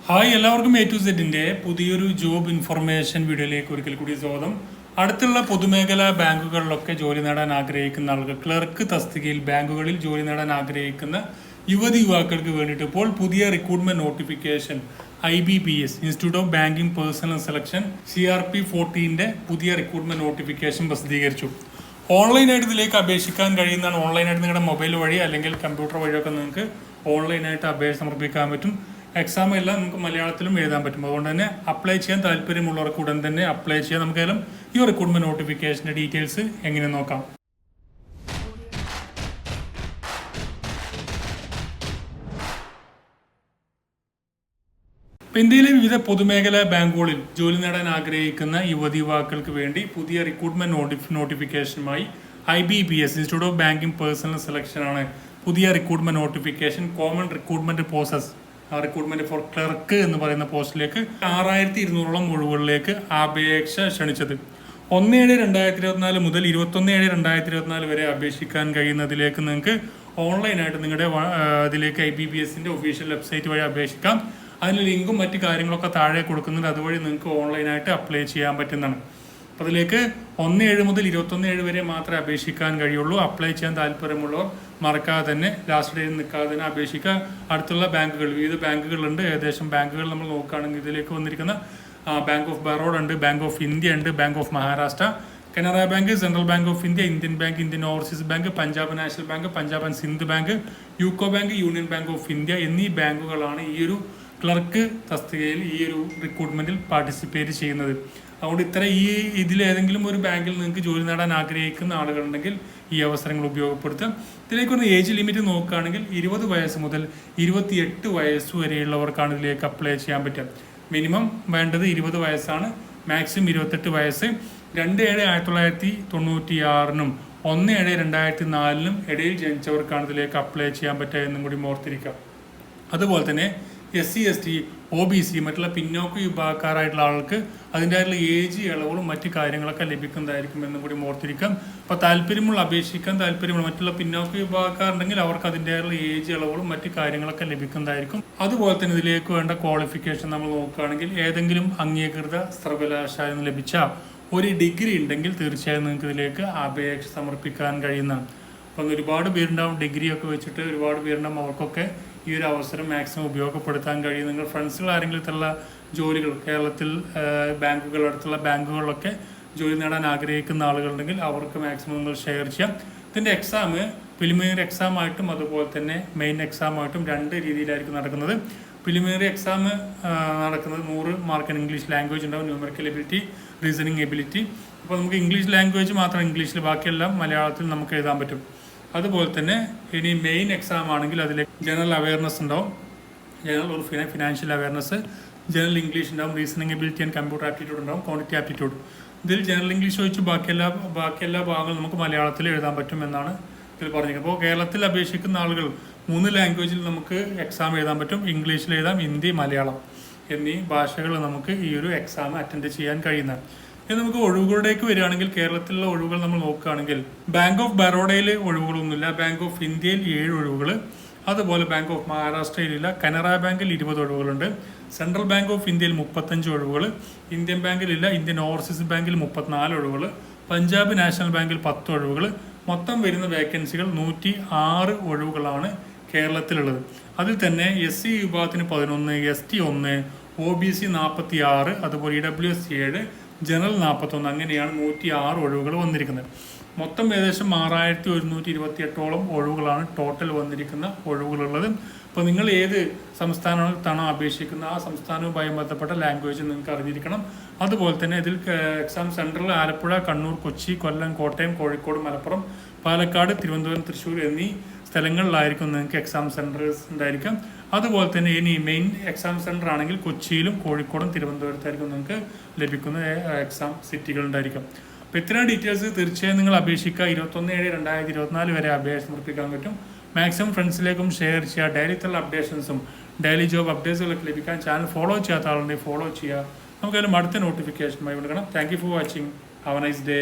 Hi, എല്ലാവർക്കും A to സെറ്റിന്റെ പുതിയൊരു ജോബ് ഇൻഫർമേഷൻ വീഡിയോയിലേക്ക് ഒരിക്കൽ കൂടി സ്വാഗതം. അടുത്തുള്ള പൊതുമേഖലാ ബാങ്കുകളിലൊക്കെ ജോലി നേടാൻ ആഗ്രഹിക്കുന്ന ആളുകൾ, ക്ലർക്ക് തസ്തികയിൽ ബാങ്കുകളിൽ ജോലി നേടാൻ ആഗ്രഹിക്കുന്ന യുവാക്കൾക്ക് വേണ്ടിയിട്ട് ഇപ്പോൾ പുതിയ recruitment notification IBPS institute of banking personnel selection CRP14 പുതിയ റിക്രൂട്ട്മെന്റ് നോട്ടിഫിക്കേഷൻ പ്രസിദ്ധീകരിച്ചു. ഓൺലൈനായിട്ട് ഇതിലേക്ക് അപേക്ഷിക്കാൻ കഴിയുന്നതാണ്. ഓൺലൈനായിട്ട് നിങ്ങളുടെ മൊബൈൽ വഴി അല്ലെങ്കിൽ കമ്പ്യൂട്ടർ വഴിയൊക്കെ നിങ്ങൾക്ക് ഓൺലൈനായിട്ട് അപേക്ഷ സമർപ്പിക്കാൻ പറ്റും. എക്സാം എല്ലാം നമുക്ക് മലയാളത്തിലും എഴുതാൻ പറ്റും. അതുകൊണ്ട് തന്നെ അപ്ലൈ ചെയ്യാൻ താല്പര്യമുള്ളവർക്ക് ഉടൻ തന്നെ അപ്ലൈ ചെയ്യാം. നമുക്കെല്ലാം ഈ റിക്രൂട്ട്മെന്റ് നോട്ടിഫിക്കേഷന്റെ ഡീറ്റെയിൽസ് എങ്ങനെ നോക്കാം. ഇന്ത്യയിലെ വിവിധ പൊതുമേഖലാ ബാങ്കുകളിൽ ജോലി നേടാൻ ആഗ്രഹിക്കുന്ന യുവാക്കൾക്ക് വേണ്ടി പുതിയ റിക്രൂട്ട്മെന്റ് നോട്ടിഫിക്കേഷനുമായി IBPS institute of banking personnel selection ആണ് പുതിയ recruitment notification common recruitment process recruitment for clerk എന്ന് പറയുന്ന പോസ്റ്റിലേക്ക് 6200 ഒഴിവുകളിലേക്ക് അപേക്ഷ ക്ഷണിച്ചത്. 1/7/2024 മുതൽ 21/7/2024 വരെ അപേക്ഷിക്കാൻ കഴിയുന്നതിലേക്ക് നിങ്ങൾക്ക് ഓൺലൈനായിട്ട് നിങ്ങളുടെ ഇതിലേക്ക് IBPSന്റെ ഒഫീഷ്യൽ വെബ്സൈറ്റ് വഴി അപേക്ഷിക്കാം. അതിന് ലിങ്കും മറ്റു കാര്യങ്ങളൊക്കെ താഴെ കൊടുക്കുന്നുണ്ട്. അതുവഴി നിങ്ങൾക്ക് ഓൺലൈനായിട്ട് അപ്ലൈ ചെയ്യാൻ പറ്റുന്നതാണ്. അപ്പോൾ അതിലേക്ക് 1/7 മുതൽ 21/7 വരെ മാത്രമേ അപേക്ഷിക്കാൻ കഴിയുള്ളൂ. അപ്ലൈ ചെയ്യാൻ താല്പര്യമുള്ളവർ മറക്കാതെ തന്നെ ലാസ്റ്റ് ഡേയിൽ നിൽക്കാതെ തന്നെ അപേക്ഷിക്കുക. അടുത്തുള്ള ബാങ്കുകൾ, വിവിധ ബാങ്കുകളുണ്ട്. ഏകദേശം ബാങ്കുകൾ നമ്മൾ നോക്കുകയാണെങ്കിൽ ഇതിലേക്ക് വന്നിരിക്കുന്ന ബാങ്ക് ഓഫ് ബറോഡ ഉണ്ട്, ബാങ്ക് ഓഫ് ഇന്ത്യ ഉണ്ട്, bank of Maharashtra, Canara bank, central bank of India, Indian bank, Indian overseas bank, Punjab national bank, Punjab and Sindh bank, UCO bank, union bank of India എന്നീ ബാങ്കുകളാണ് ഈ ഒരു ക്ലർക്ക് തസ്തികയിൽ ഈ ഒരു റിക്രൂട്ട്മെന്റിൽ പാർട്ടിസിപ്പേറ്റ് ചെയ്യുന്നത്. അതുകൊണ്ട് ഇതിലേതെങ്കിലും ഒരു ബാങ്കിൽ നിങ്ങൾക്ക് ജോലി നേടാൻ ആഗ്രഹിക്കുന്ന ആളുകളുണ്ടെങ്കിൽ ഈ അവസരങ്ങൾ ഉപയോഗപ്പെടുത്താം. ഇതിലേക്ക് ഒരു ഏജ് ലിമിറ്റ് നോക്കുകയാണെങ്കിൽ 20 വയസ്സ് മുതൽ 28 വയസ്സ് വരെയുള്ളവർക്കാണ് ഇതിലേക്ക് അപ്ലൈ ചെയ്യാൻ പറ്റുക. മിനിമം വേണ്ടത് 20 വയസ്സാണ്, മാക്സിമം 28 വയസ്സ്. 2/7/1996 1/7/2004 ഇടയിൽ ജനിച്ചവർക്കാണ് ഇതിലേക്ക് അപ്ലൈ ചെയ്യാൻ പറ്റുക എന്നും കൂടി ഓർത്തിരിക്കാം. അതുപോലെ തന്നെ SC ST OBC മറ്റുള്ള പിന്നോക്ക വിഭാഗക്കാരായിട്ടുള്ള ആൾക്ക് അതിൻ്റെതായിട്ടുള്ള ഏജ് ഇളവുകളും മറ്റു കാര്യങ്ങളൊക്കെ ലഭിക്കുന്നതായിരിക്കും എന്നും കൂടി ഓർത്തിരിക്കാം. അപ്പോൾ അപേക്ഷിക്കാൻ താല്പര്യമുള്ള മറ്റുള്ള പിന്നോക്ക വിഭാഗക്കാരുണ്ടെങ്കിൽ അവർക്ക് അതിൻ്റെതായിട്ടുള്ള ഏജ് ഇളവുകളും മറ്റു കാര്യങ്ങളൊക്കെ ലഭിക്കുന്നതായിരിക്കും. അതുപോലെ തന്നെ ഇതിലേക്ക് വേണ്ട ക്വാളിഫിക്കേഷൻ നമ്മൾ നോക്കുകയാണെങ്കിൽ ഏതെങ്കിലും അംഗീകൃത സർവകലാശാലയിൽ നിന്ന് ലഭിച്ച ഒരു ഡിഗ്രി ഉണ്ടെങ്കിൽ തീർച്ചയായും നിങ്ങൾക്ക് ഇതിലേക്ക് അപേക്ഷ സമർപ്പിക്കാൻ കഴിയുന്നതാണ്. അപ്പം ഒരുപാട് പേരുണ്ടാവും ഡിഗ്രിയൊക്കെ വെച്ചിട്ട്, ഒരുപാട് പേരുണ്ടാവും. അവർക്കൊക്കെ ഈ ഒരു അവസരം മാക്സിമം ഉപയോഗപ്പെടുത്താൻ കഴിയും. നിങ്ങൾ ഫ്രണ്ട്സുകൾ ആരെങ്കിലും ഇത്തരമുള്ള ജോലികൾ കേരളത്തിൽ അടുത്തുള്ള ബാങ്കുകളിലൊക്കെ ജോലി നേടാൻ ആഗ്രഹിക്കുന്ന ആളുകളുണ്ടെങ്കിൽ അവർക്ക് മാക്സിമം നിങ്ങൾ ഷെയർ ചെയ്യാം. ഇതിൻ്റെ എക്സാം പ്രിലിമിനറി എക്സാം ആയിട്ടും അതുപോലെ തന്നെ മെയിൻ എക്സാം ആയിട്ടും 2 രീതിയിലായിരിക്കും നടക്കുന്നത്. പ്രിലിമിനറി എക്സാം നടക്കുന്നത് 100 മാർക്കിന് ഇംഗ്ലീഷ് ലാംഗ്വേജ് ഉണ്ടാവും, ന്യൂമറിക്കൽ എബിലിറ്റി, റീസണിങ് എബിലിറ്റി. അപ്പോൾ നമുക്ക് ഇംഗ്ലീഷ് ലാംഗ്വേജ് മാത്രം ഇംഗ്ലീഷിൽ, ബാക്കിയെല്ലാം മലയാളത്തിൽ നമുക്ക് എഴുതാൻ പറ്റും. അതുപോലെ തന്നെ ഇനി മെയിൻ എക്സാം ആണെങ്കിൽ അതിൽ ജനറൽ അവയർനെസ് ഉണ്ടാവും, ജനറൽ ഒരു ഫിനാൻഷ്യൽ അവയർനെസ്, ജനറൽ ഇംഗ്ലീഷ് ഉണ്ടാവും, reasoning ability and computer aptitude ഉണ്ടാവും, ക്വാണ്ടിറ്റി ആപ്റ്റിറ്റ്യൂഡ്. ഇതിൽ ജനറൽ ഇംഗ്ലീഷ് ഒഴിച്ച് ബാക്കി എല്ലാ ഭാഗങ്ങളും നമുക്ക് മലയാളത്തിൽ എഴുതാൻ പറ്റും എന്നാണ് ഇതിൽ പറഞ്ഞിരിക്കുന്നത്. അപ്പോൾ കേരളത്തിൽ അപേക്ഷിക്കുന്ന ആളുകൾ 3 ലാംഗ്വേജിൽ നമുക്ക് എക്സാം എഴുതാൻ പറ്റും. ഇംഗ്ലീഷിൽ എഴുതാം, ഹിന്ദി, മലയാളം എന്നീ ഭാഷകൾ നമുക്ക് ഈ ഒരു എക്സാം അറ്റൻഡ് ചെയ്യാൻ കഴിയുന്നതാണ്. ഇനി നമുക്ക് ഒഴിവുകളിലേക്ക് വരികയാണെങ്കിൽ കേരളത്തിലുള്ള ഒഴിവുകൾ നമ്മൾ നോക്കുകയാണെങ്കിൽ ബാങ്ക് ഓഫ് ബറോഡയിൽ ഒഴിവുകളൊന്നുമില്ല, ബാങ്ക് ഓഫ് ഇന്ത്യയിൽ 7 ഒഴിവുകൾ, അതുപോലെ ബാങ്ക് ഓഫ് മഹാരാഷ്ട്രയിലില്ല, കനറ ബാങ്കിൽ 20 ഒഴിവുകളുണ്ട്, സെൻട്രൽ ബാങ്ക് ഓഫ് ഇന്ത്യയിൽ 35 ഒഴിവുകൾ, ഇന്ത്യൻ ബാങ്കിലില്ല, ഇന്ത്യൻ ഓവർസീസ് ബാങ്കിൽ 34 ഒഴിവുകൾ, പഞ്ചാബ് നാഷണൽ ബാങ്കിൽ 10 ഒഴിവുകൾ. മൊത്തം വരുന്ന വേക്കൻസികൾ 106 ഒഴിവുകളാണ് കേരളത്തിലുള്ളത്. അതിൽ തന്നെ SC വിഭാഗത്തിന് 11, ST 1, OBC 46, അതുപോലെ EWS 7, ജനറൽ 41, അങ്ങനെയാണ് 106 ഒഴിവുകൾ വന്നിരിക്കുന്നത്. മൊത്തം ഏകദേശം 6128 ഒഴിവുകളാണ് ടോട്ടൽ വന്നിരിക്കുന്ന ഒഴിവുകളുള്ളത്. അപ്പോൾ നിങ്ങൾ ഏത് സംസ്ഥാനത്താണോ അപേക്ഷിക്കുന്നത് ആ സംസ്ഥാനവുമായി ബന്ധപ്പെട്ട ലാംഗ്വേജ് നിങ്ങൾക്ക് അറിഞ്ഞിരിക്കണം. അതുപോലെ തന്നെ ഇതിൽ എക്സാം സെൻറ്ററിൽ ആലപ്പുഴ, കണ്ണൂർ, കൊച്ചി, കൊല്ലം, കോട്ടയം, കോഴിക്കോട്, മലപ്പുറം, പാലക്കാട്, തിരുവനന്തപുരം, തൃശ്ശൂർ എന്നീ സ്ഥലങ്ങളിലായിരിക്കും നിങ്ങൾക്ക് എക്സാം സെൻറ്റേഴ്സ് ഉണ്ടായിരിക്കാം. അതുപോലെ തന്നെ ഇനി മെയിൻ എക്സാം സെൻറ്റർ ആണെങ്കിൽ കൊച്ചിയിലും കോഴിക്കോടും തിരുവനന്തപുരത്തായിരിക്കും നിങ്ങൾക്ക് ലഭിക്കുന്ന എക്സാം സിറ്റികൾ ഉണ്ടായിരിക്കും. അപ്പോൾ ഇത്രയും ഡീറ്റെയിൽസ് തീർച്ചയായും നിങ്ങൾ അപേക്ഷിക്കുക. 21/7/2024 വരെ അപേക്ഷ സമർപ്പിക്കാൻ പറ്റും. മാക്സിമം ഫ്രണ്ട്സിലേക്കും ഷെയർ ചെയ്യുക. ഡെയിലിത്തുള്ള അപ്ഡേഷൻസും ഡെയിലി ജോബ് അപ്ഡേറ്റ്സുകളൊക്കെ ലഭിക്കാൻ ചാനൽ ഫോളോ ചെയ്യാത്ത ആളുണ്ടെങ്കിൽ ഫോളോ ചെയ്യുക. നമുക്കതിലും അടുത്ത നോട്ടിഫിക്കേഷനുമായി വിളിക്കണം. Thank you for watching. Have A nice day.